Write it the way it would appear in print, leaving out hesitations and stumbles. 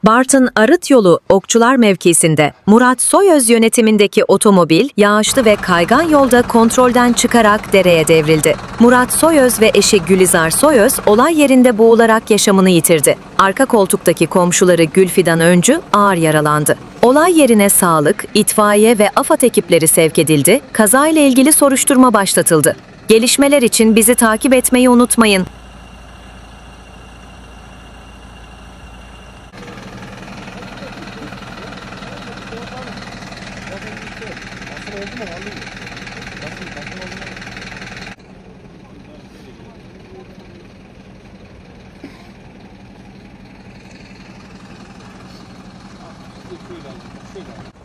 Bartın Arıt Yolu Okçular mevkisinde Murat Soyöz yönetimindeki otomobil yağışlı ve kaygan yolda kontrolden çıkarak dereye devrildi. Murat Soyöz ve eşi Gülizar Soyöz olay yerinde boğularak yaşamını yitirdi. Arka koltuktaki komşuları Gülfidan Öncü ağır yaralandı. Olay yerine sağlık, itfaiye ve AFAD ekipleri sevk edildi, kazayla ilgili soruşturma başlatıldı. Gelişmeler için bizi takip etmeyi unutmayın. Şöyle.